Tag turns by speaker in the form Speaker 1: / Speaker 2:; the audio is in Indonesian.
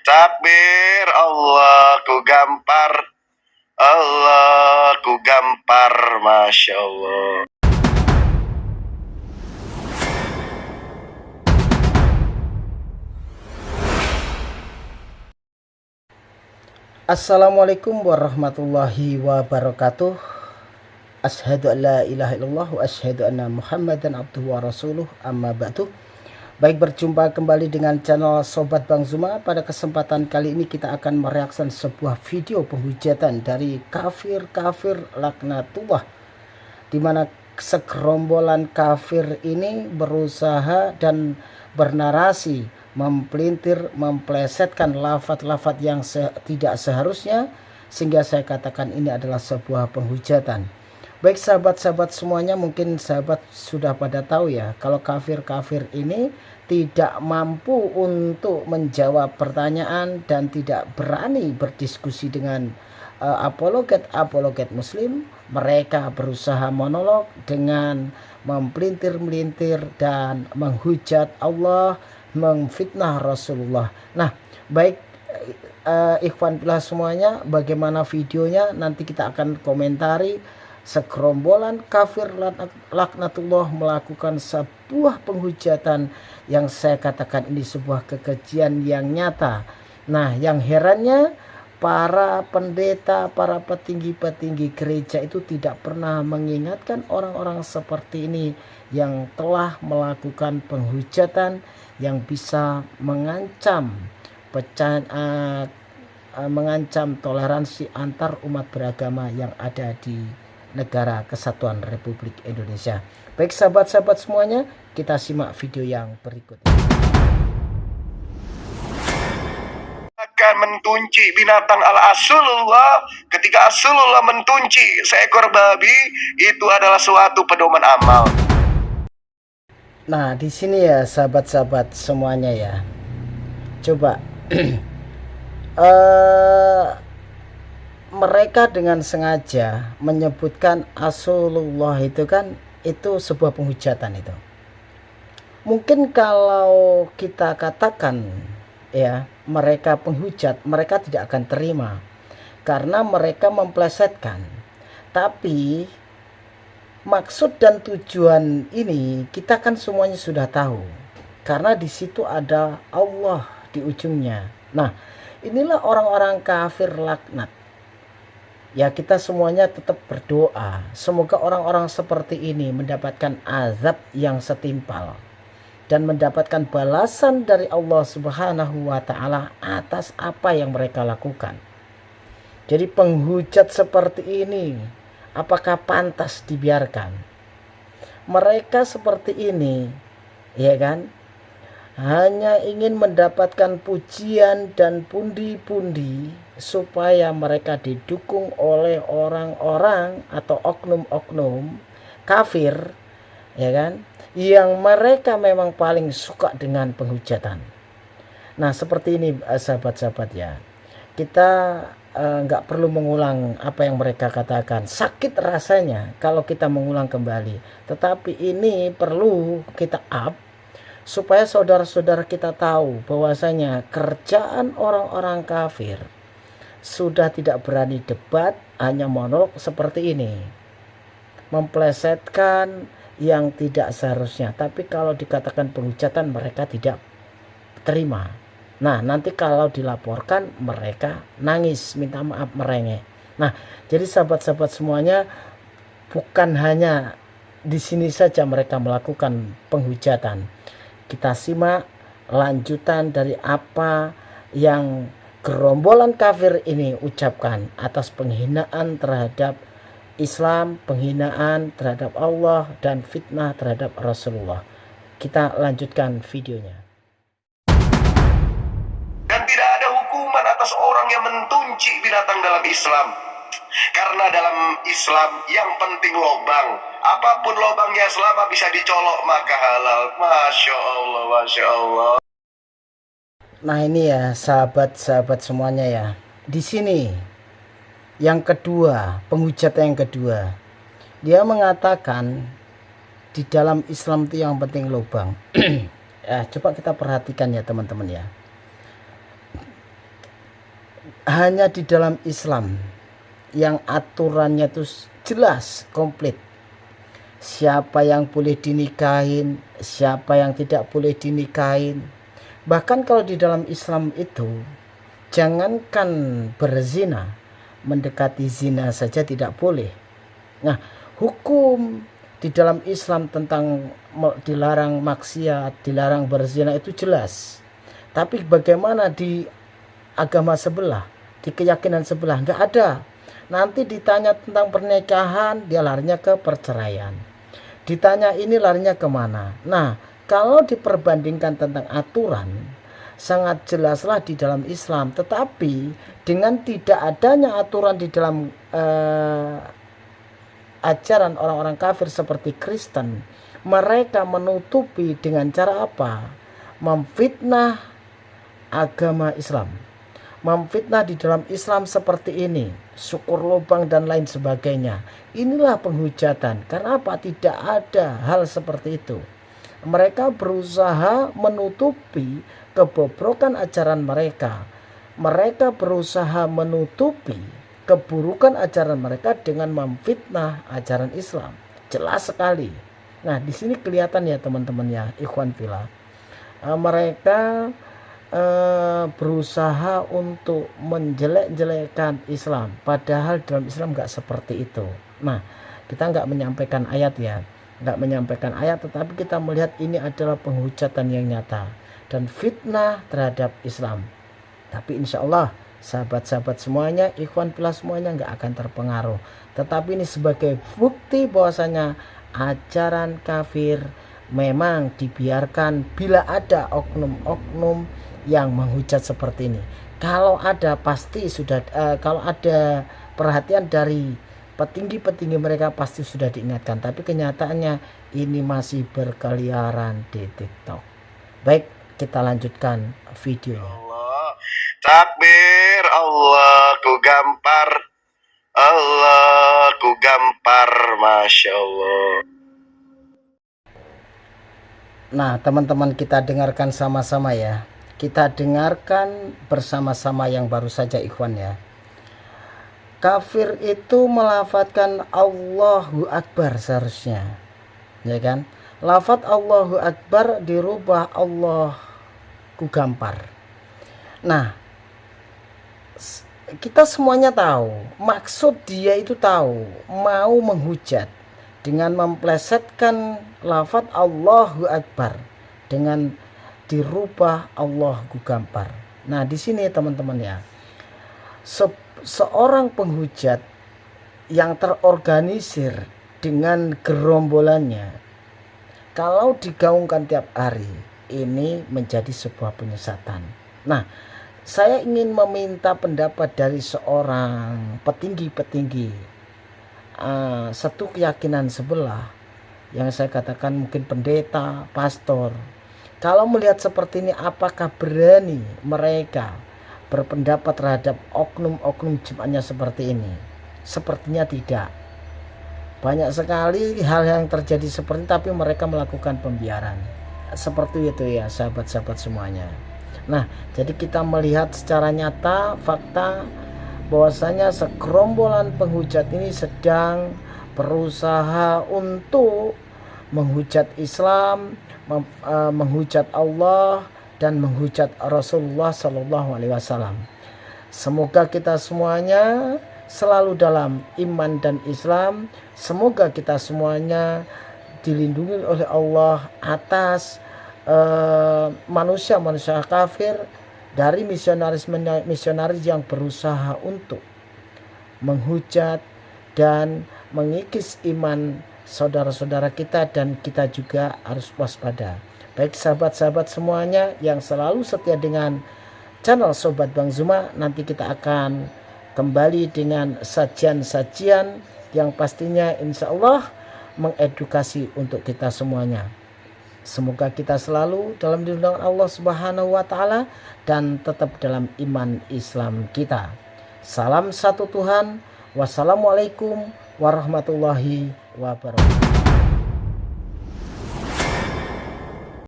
Speaker 1: Takbir, Allahu gampar. Allahu gampar, Masya Allah.
Speaker 2: Assalamualaikum warahmatullahi wabarakatuh. Asyhadu an la ilaha illallah wa asyhadu anna Muhammadan abduhu wa rasuluh, amma ba'du. Baik, berjumpa kembali dengan channel Sobat Bang Zuma. Pada kesempatan kali ini kita akan mereaksikan sebuah video penghujatan dari kafir-kafir laknatullah, di mana segerombolan kafir ini berusaha dan bernarasi mempelintir, memplesetkan lafaz-lafaz yang tidak seharusnya, sehingga saya katakan ini adalah sebuah penghujatan. Baik sahabat-sahabat semuanya, mungkin sahabat sudah pada tahu ya, kalau kafir-kafir ini tidak mampu untuk menjawab pertanyaan dan tidak berani berdiskusi dengan apologet muslim. Mereka berusaha monolog dengan mempelintir-melintir dan menghujat Allah, memfitnah Rasulullah. Nah, baik ikhwan fillah semuanya, bagaimana videonya nanti kita akan komentari. Segerombolan kafir laknatullah melakukan sebuah penghujatan yang saya katakan ini sebuah kekejian yang nyata. Nah, yang herannya para pendeta, para petinggi-petinggi gereja itu tidak pernah mengingatkan orang-orang seperti ini yang telah melakukan penghujatan yang bisa mengancam mengancam toleransi antar umat beragama yang ada di Negara Kesatuan Republik Indonesia. Baik sahabat-sahabat semuanya, kita simak video yang berikut.
Speaker 1: Akan mentunci binatang al-asulullah. Ketika asulullah mentunci seekor babi, itu adalah suatu pedoman amal.
Speaker 2: Nah, di sini ya sahabat-sahabat semuanya ya, coba mereka dengan sengaja menyebutkan asulullah itu kan, itu sebuah penghujatan itu. Mungkin kalau kita katakan ya mereka penghujat, mereka tidak akan terima karena mereka memplesetkan. Tapi maksud dan tujuan ini kita kan semuanya sudah tahu, karena di situ ada Allah di ujungnya. Nah, inilah orang-orang kafir laknat. Ya, kita semuanya tetap berdoa semoga orang-orang seperti ini mendapatkan azab yang setimpal dan mendapatkan balasan dari Allah Subhanahu wa ta'ala atas apa yang mereka lakukan. Jadi penghujat seperti ini apakah pantas dibiarkan? Mereka seperti ini, ya kan, hanya ingin mendapatkan pujian dan pundi-pundi supaya mereka didukung oleh orang-orang atau oknum-oknum kafir, ya kan, yang mereka memang paling suka dengan penghujatan. Nah, seperti ini sahabat-sahabat ya, kita nggak perlu mengulang apa yang mereka katakan. Sakit rasanya kalau kita mengulang kembali, tetapi ini perlu kita up supaya saudara-saudara kita tahu bahwasanya kerjaan orang-orang kafir sudah tidak berani debat, hanya monolog seperti ini, memplesetkan yang tidak seharusnya. Tapi kalau dikatakan penghujatan mereka tidak terima. Nah, nanti kalau dilaporkan mereka nangis, minta maaf, merengek. Nah, jadi sahabat-sahabat semuanya, bukan hanya di sini saja mereka melakukan penghujatan. Kita simak lanjutan dari apa yang gerombolan kafir ini ucapkan atas penghinaan terhadap Islam, penghinaan terhadap Allah, dan fitnah terhadap Rasulullah. Kita lanjutkan videonya.
Speaker 1: Dan tidak ada hukuman atas orang yang mentunci binatang dalam Islam. Karena dalam Islam yang penting lobang. Apapun lobangnya selama bisa dicolok maka halal. Masya Allah, Masya Allah.
Speaker 2: Nah, ini ya sahabat-sahabat semuanya ya. Di sini yang kedua, penghujatan yang kedua, dia mengatakan di dalam Islam itu yang penting lubang. Ya, coba kita perhatikan ya teman-teman ya. hanya di dalam Islam yang aturannya itu jelas, komplit. Siapa yang boleh dinikahin, siapa yang tidak boleh dinikahin. Bahkan kalau di dalam Islam itu, jangankan berzina, mendekati zina saja tidak boleh. Nah, hukum di dalam Islam tentang dilarang maksiat, dilarang berzina itu jelas. Tapi bagaimana di agama sebelah, di keyakinan sebelah? Nggak ada. Nanti ditanya tentang pernikahan, dia larinya ke perceraian. Ditanya ini larinya kemana? Nah, kalau diperbandingkan tentang aturan, sangat jelaslah di dalam Islam. Tetapi dengan tidak adanya aturan di dalam ajaran orang-orang kafir seperti Kristen, mereka menutupi dengan cara apa? Memfitnah agama Islam, memfitnah di dalam Islam seperti ini, syukur lubang dan lain sebagainya. Inilah penghujatan. Karena apa? Tidak ada hal seperti itu. Mereka berusaha menutupi kebobrokan ajaran mereka. Mereka berusaha menutupi keburukan ajaran mereka dengan memfitnah ajaran Islam. Jelas sekali. Nah, di sini kelihatan ya teman-teman ya, ikhwan fillah. Mereka berusaha untuk menjelek-jelekkan Islam, padahal dalam Islam nggak seperti itu. Nah, kita nggak menyampaikan ayat ya, nggak menyampaikan ayat, tetapi kita melihat ini adalah penghujatan yang nyata dan fitnah terhadap Islam. Tapi insya Allah sahabat-sahabat semuanya, ikhwan fillah semuanya nggak akan terpengaruh. Tetapi ini sebagai bukti bahwasanya ajaran kafir memang dibiarkan bila ada oknum-oknum yang menghujat seperti ini. Kalau ada pasti sudah, kalau ada perhatian dari petinggi-petinggi mereka pasti sudah diingatkan. Tapi kenyataannya ini masih berkeliaran di TikTok. Baik, kita lanjutkan videonya.
Speaker 1: Allah, takbir, Allah ku gampar, Allah ku gampar, Masya Allah.
Speaker 2: Nah, teman-teman, kita dengarkan sama-sama ya. Kita dengarkan bersama-sama yang baru saja ikhwan ya. Kafir itu melafadzkan Allahu Akbar seharusnya, ya kan? Lafadz Allahu Akbar dirubah Allah ku gampar. Nah, kita semuanya tahu, maksud dia itu tahu, mau menghujat dengan memplesetkan lafadz Allahu Akbar dengan dirubah Allah ku gampar. Nah, di sini teman-teman ya, seorang penghujat yang terorganisir dengan gerombolannya, kalau digaungkan tiap hari, ini menjadi sebuah penyesatan. Nah, saya ingin meminta pendapat dari seorang petinggi-petinggi satu keyakinan sebelah, yang saya katakan mungkin pendeta, pastor. Kalau melihat seperti ini, apakah berani mereka berpendapat terhadap oknum-oknum jemaatnya seperti ini? Sepertinya tidak. Banyak sekali hal yang terjadi seperti ini, tapi mereka melakukan pembiaran. Seperti itu ya sahabat-sahabat semuanya. Nah, jadi kita melihat secara nyata fakta bahwasanya segerombolan penghujat ini sedang berusaha untuk menghujat Islam, menghujat Allah, dan menghujat Rasulullah Shallallahu Alaihi Wasallam. Semoga kita semuanya selalu dalam iman dan Islam. Semoga kita semuanya dilindungi oleh Allah atas manusia-manusia kafir dari misionaris yang berusaha untuk menghujat dan mengikis iman saudara-saudara kita, dan kita juga harus waspada. Baik sahabat-sahabat semuanya yang selalu setia dengan channel Sobat Bang Zuma, nanti kita akan kembali dengan sajian-sajian yang pastinya insya Allah mengedukasi untuk kita semuanya. Semoga kita selalu dalam lindungan Allah Subhanahu wa Ta'ala dan tetap dalam iman Islam kita. Salam satu Tuhan. Wassalamualaikum warahmatullahi wabarakatuh.